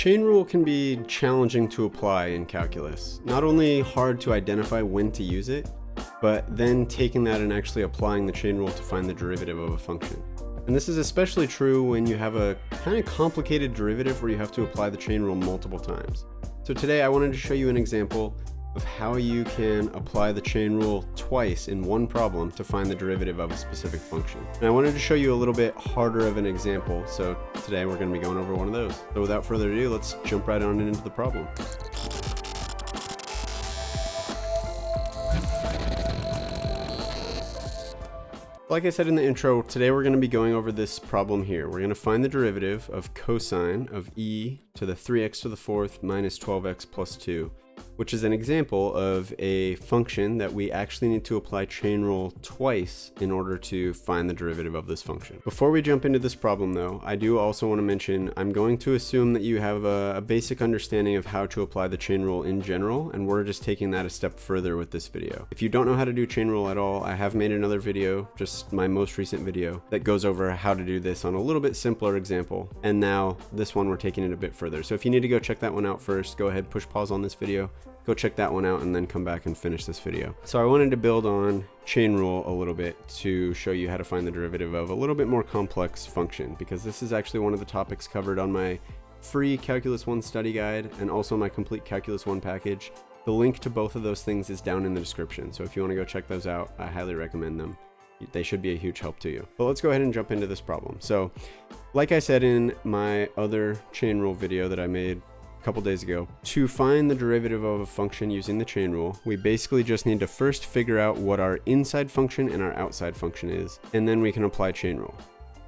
chain rule can be challenging to apply in calculus. Not only hard to identify when to use it, but then taking that and actually applying the chain rule to find the derivative of a function. And this is especially true when you have a kind of complicated derivative where you have to apply the chain rule multiple times. So today I wanted to show you an example of how you can apply the chain rule twice in one problem to find the derivative of a specific function. And I wanted to show you a little bit harder of an example, so today we're going to be going over one of those. So without further ado, let's jump right on into the problem. Like I said in the intro, today we're going to be going over this problem here. We're going to find the derivative of cosine of e to the 3x to the fourth minus 12x plus 2, which is an example of a function that we actually need to apply chain rule twice in order to find the derivative of this function. Before we jump into this problem though, I do also want to mention I'm going to assume that you have a basic understanding of how to apply the chain rule in general, and we're just taking that a step further with this video. If you don't know how to do chain rule at all, I have made another video, just my most recent video, that goes over how to do this on a little bit simpler example, and now this one we're taking it a bit further. So if you need to go check that one out first, go ahead, push pause on this video, go check that one out, and then come back and finish this video. So I wanted to build on chain rule a little bit to show you how to find the derivative of a little bit more complex function, because this is actually one of the topics covered on my free Calculus 1 study guide and also my complete Calculus 1 package. The link to both of those things is down in the description, so if you want to go check those out, I highly recommend them. They should be a huge help to you. But let's go ahead and jump into this problem. So like I said in my other chain rule video that I made couple days ago, to find the derivative of a function using the chain rule, we basically just need to first figure out what our inside function and our outside function is, and then we can apply chain rule.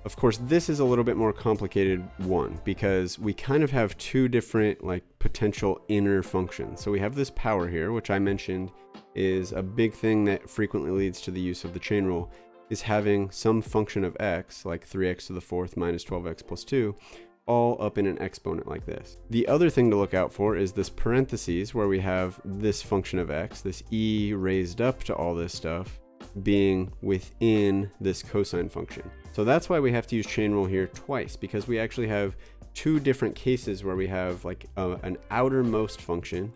Of course, this is a little bit more complicated one because we kind of have two different potential inner functions. So we have this power here, which I mentioned is a big thing that frequently leads to the use of the chain rule, is having some function of x, like 3x to the fourth minus 12x plus 2, all up in an exponent like this. The other thing to look out for is this parentheses where we have this function of x, this e raised up to all this stuff, being within this cosine function. So that's why we have to use chain rule here twice, because we actually have two different cases where we have an outermost function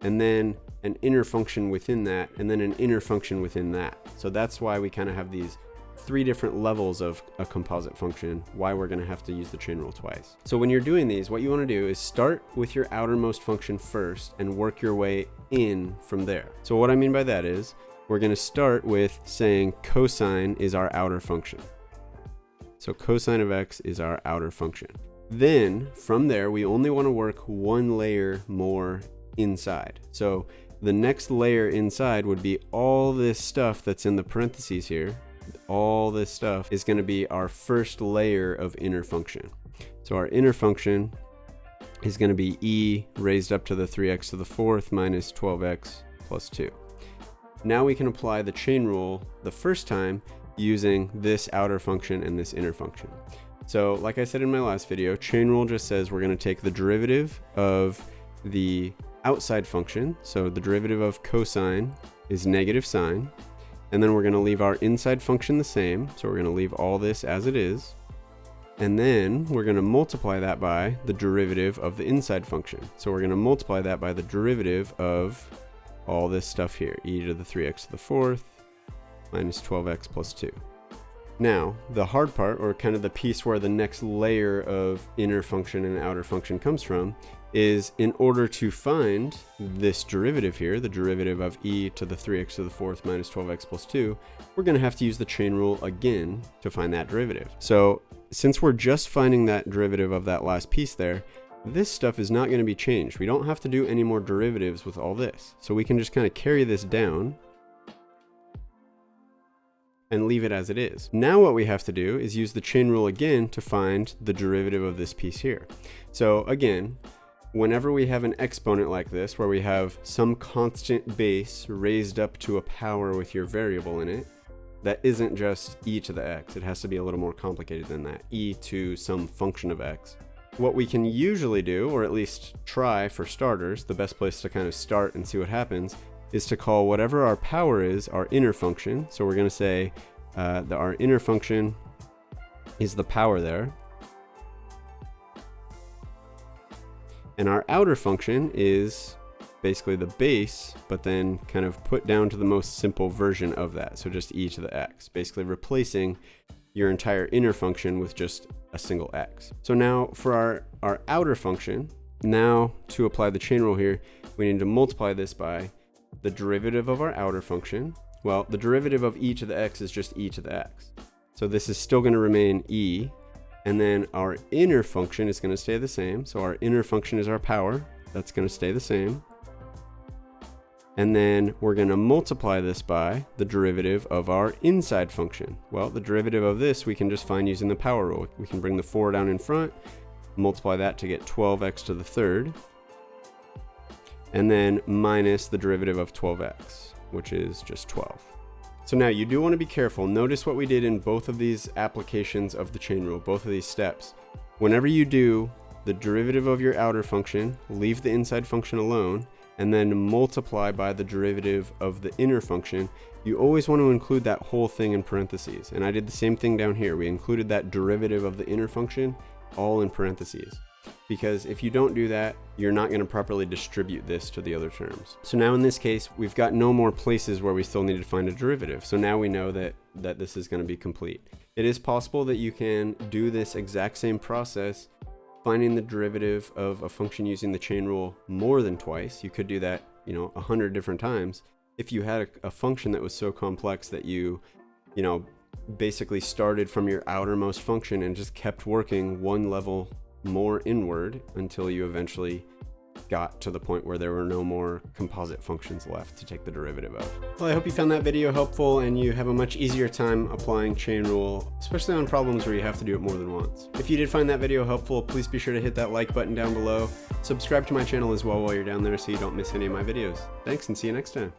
and then an inner function within that, and then an inner function within that. So that's why we kind of have these three different levels of a composite function, why we're going to have to use the chain rule twice. So when you're doing these, what you want to do is start with your outermost function first and work your way in from there. So what I mean by that is we're going to start with saying cosine is our outer function. So cosine of x is our outer function. Then from there, we only want to work one layer more inside. So the next layer inside would be all this stuff that's in the parentheses here. All this stuff is going to be our first layer of inner function. So our inner function is going to be e raised up to the 3x to the fourth minus 12x plus 2. Now we can apply the chain rule the first time using this outer function and this inner function. So like I said in my last video, chain rule just says we're going to take the derivative of the outside function. So the derivative of cosine is negative sine. And then we're going to leave our inside function the same. So we're going to leave all this as it is. And then we're going to multiply that by the derivative of the inside function. So we're going to multiply that by the derivative of all this stuff here, e to the 3x to the fourth minus 12x plus 2. Now, the hard part, or kind of the piece where the next layer of inner function and outer function comes from, is in order to find this derivative here, the derivative of e to the 3x to the fourth minus 12x plus 2, we're going to have to use the chain rule again to find that derivative. So since we're just finding that derivative of that last piece there, this stuff is not going to be changed. We don't have to do any more derivatives with all this. So we can just kind of carry this down and leave it as it is. Now what we have to do is use the chain rule again to find the derivative of this piece here. So again, whenever we have an exponent like this, where we have some constant base raised up to a power with your variable in it, that isn't just e to the x, it has to be a little more complicated than that, e to some function of x. What we can usually do, or at least try for starters, the best place to kind of start and see what happens, is to call whatever our power is our inner function. So we're going to say that our inner function is the power there. And our outer function is basically the base, but then kind of put down to the most simple version of that. So just e to the x, basically replacing your entire inner function with just a single x. So now for our outer function, now to apply the chain rule here, we need to multiply this by the derivative of our outer function. Well, the derivative of e to the x is just e to the x. So this is still going to remain e, and then our inner function is going to stay the same. So our inner function is our power. That's going to stay the same. And then we're going to multiply this by the derivative of our inside function. Well, the derivative of this we can just find using the power rule. We can bring the 4 down in front, multiply that to get 12x to the third, and then minus the derivative of 12x, which is just 12. So now you do want to be careful. Notice what we did in both of these applications of the chain rule, both of these steps. Whenever you do the derivative of your outer function, leave the inside function alone, and then multiply by the derivative of the inner function, you always want to include that whole thing in parentheses. And I did the same thing down here. We included that derivative of the inner function all in parentheses. Because if you don't do that, you're not going to properly distribute this to the other terms. So now in this case, we've got no more places where we still need to find a derivative. So now we know that this is going to be complete. It is possible that you can do this exact same process, finding the derivative of a function using the chain rule more than twice. You could do that, 100 different times. If you had a function that was so complex that you basically started from your outermost function and just kept working one level more inward until you eventually got to the point where there were no more composite functions left to take the derivative of. Well, I hope you found that video helpful and you have a much easier time applying chain rule, especially on problems where you have to do it more than once. If you did find that video helpful, please be sure to hit that like button down below. Subscribe to my channel as well while you're down there so you don't miss any of my videos. Thanks and see you next time.